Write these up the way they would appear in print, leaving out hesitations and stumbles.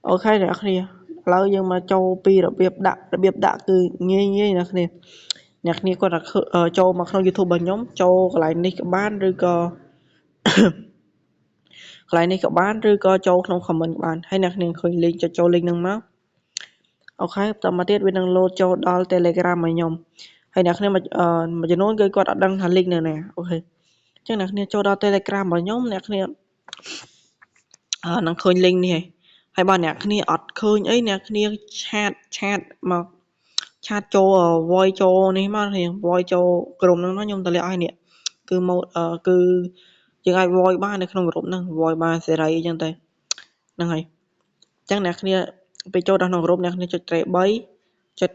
ok nè kia lâu nhưng mà châu pi đặc biệt đã cứ nghe nghe nè kia còn là châu mà không youtube bằng nhóm châu lại đi các bạn rồi có lại đi các bạn rồi có châu không comment bạn hay nè khơi link cho châu link nâng máu ok tầm mà tiết bên đăng load châu đó telegram mà nhóm hay nè mà mà cho nó cái con đã đăng hành link này nè ok chắc nè châu đó telegram mà nhóm nè năng khơi link này hay bạn nè ọt khơi ấy nè chat mà chat cho voice cho này mà thì voice cho gồm nó nhung ta lại ai nè cứ một cứ chừng ai voice ba này không gồm năng voice ba sẽ ra chẳng tay năng hay chắc nèไปចូលដល់ក្នុងក្រុមអ្នកគ្នាចុច tre 3ចុច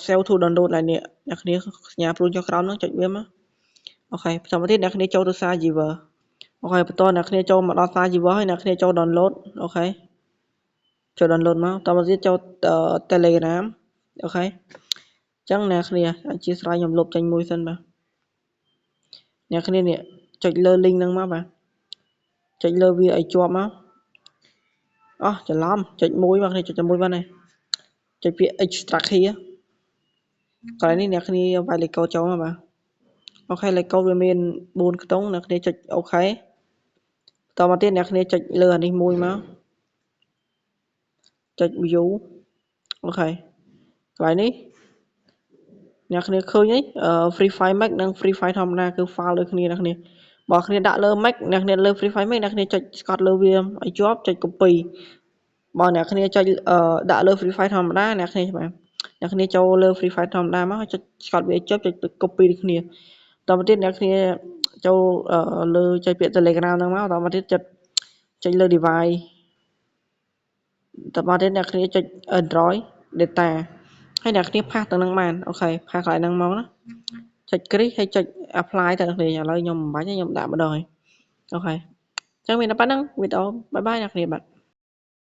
save to download lại nèអ្នកគ្នាញ៉ាំព្រួយចុចក្រោមហ្នឹងចុចវាមកអូខេបន្តមកទៀតអ្នកគ្នាចូលទៅសារ Giver អូខេបន្តអ្នកគ្នាចូលមកដល់សារ Giver ហើយអ្នកគ្នាចូល download អូខេចូល download មកតមកទៀតចូល Telegram អូខេចឹងអ្នកគ្នាអធិស្ឋានខ្ញុំលុបចេញមួយសិនបាទអ្នកគ្នានេះចុចលើ link ហ្នឹងមកបាទចុចលើវាឲ្យជាប់មកអោះច្រឡំចុចមួយមកគ្នាចុចមួយបានហើយចុចពាក្យ extract here កន្លែងនេះអ្នកគ្នាវាយលេខកូដចូលមកបាទអូខេលេខកូដវាមាន4ខ្ទង់អ្នកគ្នាចុចអូខេតមកទៀតអ្នកគ្នាចុចលើអានេះមួយមកចុច view អូខេកន្លែងនេះអ្នកគ្នាឃើញអីfree file mac និង free file ធម្មតាគឺ file ដូចគ្នាអ្នកគ្នាបើគ្នាដាក់លើ mac អ្នកគ្នាលើ free file mac អ្នកគ្នាចុចស្កត់លើវាឲ្យជាប់ចុច copy បើអ្នកគ្នាចុចដាក់លើ free file ធម្មតាអ្នកគ្នាបាទអ្នកគ្នាចូលលើ free file ធម្មតាមកចុចស្កត់វាឲ្យជាប់ចុច copy ដូចគ្នាតទៅទៀតអ្នកគ្នាចូលលើចុចពាក្យ Telegram ហ្នឹងមកតមកទៀតចុចលើ device តមកទៀតអ្នកគ្នាចុច Android data ហើយអ្នកគ្នាផាសទាំងហ្នឹងបានអូខេផាសកន្លែងហ្នឹងមកណាចុច click ហើយចុច apply ទៅអ្នកគ្នាឥឡូវខ្ញុំមិនបាច់ទេខ្ញុំដាក់ម្ដងហើយអូខេអញ្ចឹងមានតែប៉ុណ្្នឹងវីដេអូបាយបាយអ្នកគ្នាបាទ